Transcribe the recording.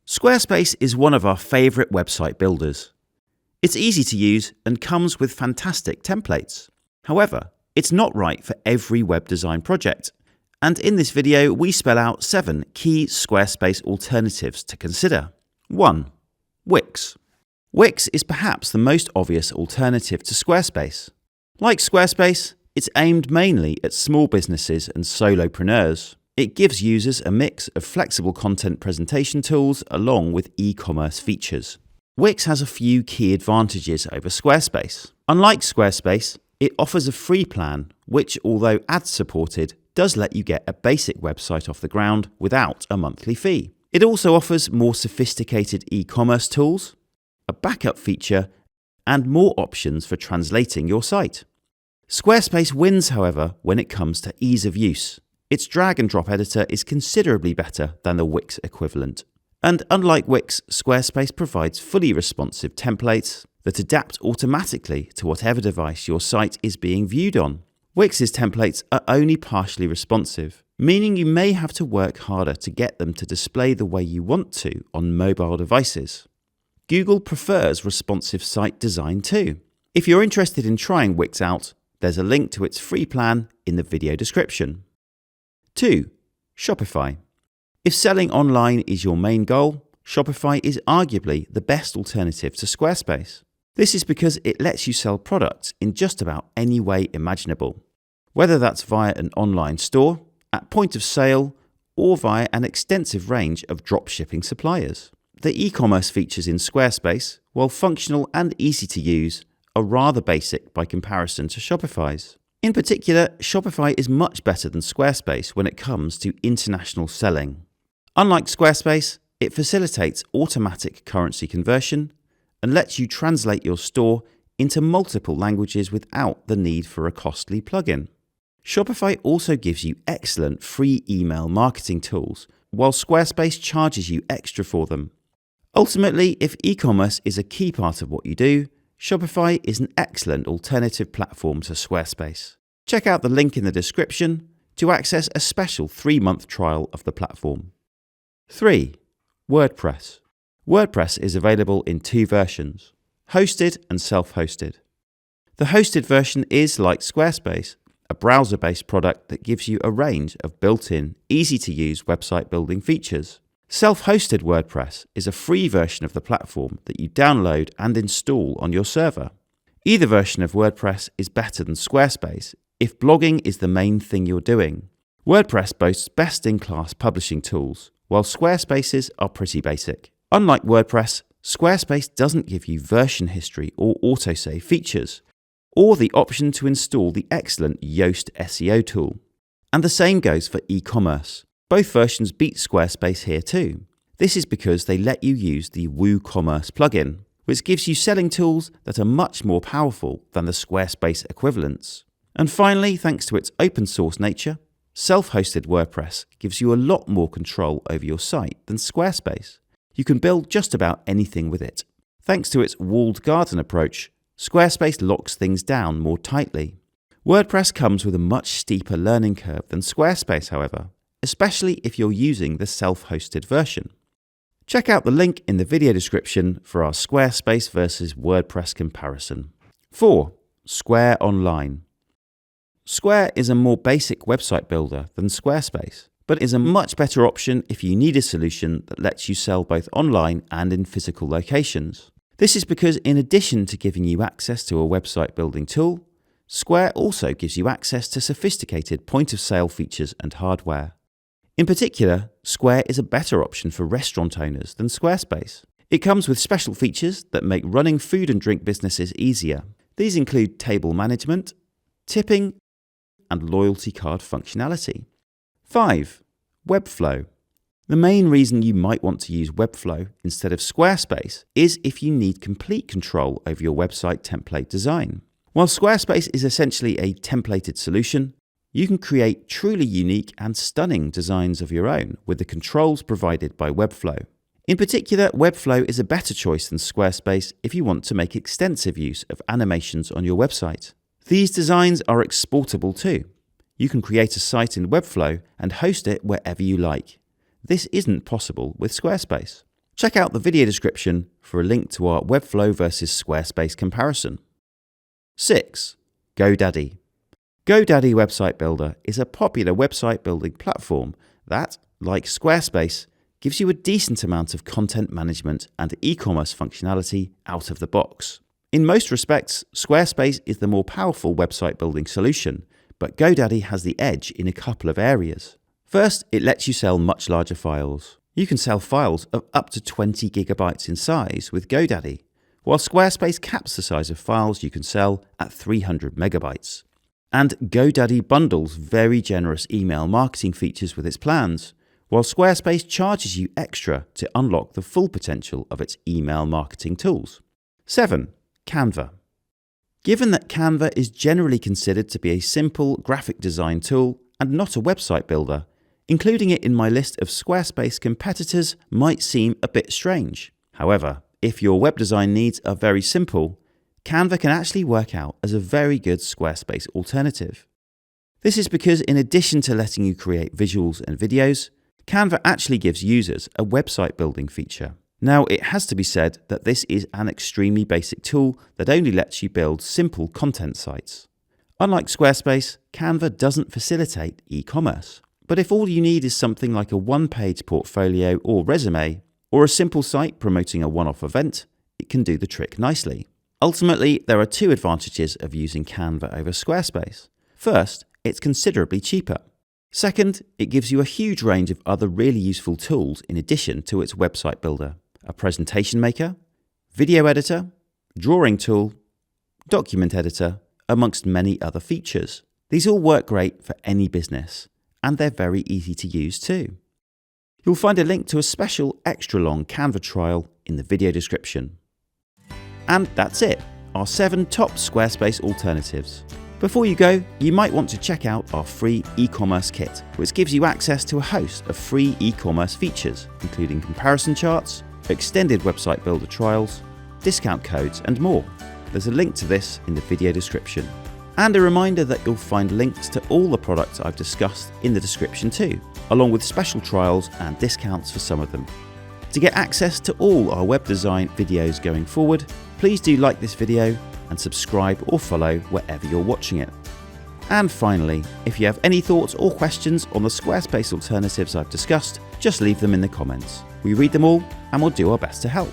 Squarespace is one of our favourite website builders. It's easy to use and comes with fantastic templates. However, it's not right for every web design project. And in this video, we spell out 7 key Squarespace alternatives to consider. 1. Wix. Wix is perhaps the most obvious alternative to Squarespace. Like Squarespace, it's aimed mainly at small businesses and solopreneurs. It gives users a mix of flexible content presentation tools along with e-commerce features. Wix has a few key advantages over Squarespace. Unlike Squarespace, it offers a free plan, which, although ads supported, does let you get a basic website off the ground without a monthly fee. It also offers more sophisticated e-commerce tools, a backup feature, and more options for translating your site. Squarespace wins, however, when it comes to ease of use. Its drag-and-drop editor is considerably better than the Wix equivalent. And unlike Wix, Squarespace provides fully responsive templates that adapt automatically to whatever device your site is being viewed on. Wix's templates are only partially responsive, meaning you may have to work harder to get them to display the way you want to on mobile devices. Google prefers responsive site design too. If you're interested in trying Wix out, there's a link to its free plan in the video description. 2. Shopify. If selling online is your main goal, Shopify is arguably the best alternative to Squarespace. This is because it lets you sell products in just about any way imaginable, whether that's via an online store, at point of sale, or via an extensive range of dropshipping suppliers. The e-commerce features in Squarespace, while functional and easy to use, are rather basic by comparison to Shopify's. In particular, Shopify is much better than Squarespace when it comes to international selling. Unlike Squarespace, it facilitates automatic currency conversion and lets you translate your store into multiple languages without the need for a costly plugin. Shopify also gives you excellent free email marketing tools, while Squarespace charges you extra for them. Ultimately, if e-commerce is a key part of what you do, Shopify is an excellent alternative platform to Squarespace. Check out the link in the description to access a special 3-month trial of the platform. 3. WordPress. WordPress is available in 2 versions, hosted and self-hosted. The hosted version is, like Squarespace, a browser-based product that gives you a range of built-in, easy-to-use website building features. Self-hosted WordPress is a free version of the platform that you download and install on your server. Either version of WordPress is better than Squarespace if blogging is the main thing you're doing. WordPress boasts best-in-class publishing tools, while Squarespace's are pretty basic. Unlike WordPress, Squarespace doesn't give you version history or autosave features, or the option to install the excellent Yoast SEO tool. And the same goes for e-commerce. Both versions beat Squarespace here too. This is because they let you use the WooCommerce plugin, which gives you selling tools that are much more powerful than the Squarespace equivalents. And finally, thanks to its open source nature, self-hosted WordPress gives you a lot more control over your site than Squarespace. You can build just about anything with it. Thanks to its walled garden approach, Squarespace locks things down more tightly. WordPress comes with a much steeper learning curve than Squarespace, however, especially if you're using the self-hosted version. Check out the link in the video description for our Squarespace versus WordPress comparison. 4. Square Online. Square is a more basic website builder than Squarespace, but is a much better option if you need a solution that lets you sell both online and in physical locations. This is because in addition to giving you access to a website building tool, Square also gives you access to sophisticated point-of-sale features and hardware. In particular, Square is a better option for restaurant owners than Squarespace. It comes with special features that make running food and drink businesses easier. These include table management, tipping, and loyalty card functionality. 5. Webflow. The main reason you might want to use Webflow instead of Squarespace is if you need complete control over your website template design. While Squarespace is essentially a templated solution, you can create truly unique and stunning designs of your own with the controls provided by Webflow. In particular, Webflow is a better choice than Squarespace if you want to make extensive use of animations on your website. These designs are exportable too. You can create a site in Webflow and host it wherever you like. This isn't possible with Squarespace. Check out the video description for a link to our Webflow versus Squarespace comparison. 6. GoDaddy. GoDaddy Website Builder is a popular website building platform that, like Squarespace, gives you a decent amount of content management and e-commerce functionality out of the box. In most respects, Squarespace is the more powerful website building solution, but GoDaddy has the edge in a couple of areas. First, it lets you sell much larger files. You can sell files of up to 20 gigabytes in size with GoDaddy, while Squarespace caps the size of files you can sell at 300 megabytes. And GoDaddy bundles very generous email marketing features with its plans, while Squarespace charges you extra to unlock the full potential of its email marketing tools. 7. Canva. Given that Canva is generally considered to be a simple graphic design tool and not a website builder, including it in my list of Squarespace competitors might seem a bit strange. However, if your web design needs are very simple, Canva can actually work out as a very good Squarespace alternative. This is because in addition to letting you create visuals and videos, Canva actually gives users a website building feature. Now, it has to be said that this is an extremely basic tool that only lets you build simple content sites. Unlike Squarespace, Canva doesn't facilitate e-commerce. But if all you need is something like a one-page portfolio or resume, or a simple site promoting a one-off event, it can do the trick nicely. Ultimately, there are two advantages of using Canva over Squarespace. First, it's considerably cheaper. Second, it gives you a huge range of other really useful tools in addition to its website builder, a presentation maker, video editor, drawing tool, document editor, amongst many other features. These all work great for any business, and they're very easy to use too. You'll find a link to a special extra long Canva trial in the video description. And that's it, our 7 top Squarespace alternatives. Before you go, you might want to check out our free e-commerce kit, which gives you access to a host of free e-commerce features, including comparison charts, extended website builder trials, discount codes, and more. There's a link to this in the video description. And a reminder that you'll find links to all the products I've discussed in the description too, along with special trials and discounts for some of them. To get access to all our web design videos going forward, please do like this video and subscribe or follow wherever you're watching it. And finally, if you have any thoughts or questions on the Squarespace alternatives I've discussed, just leave them in the comments. We read them all and we'll do our best to help.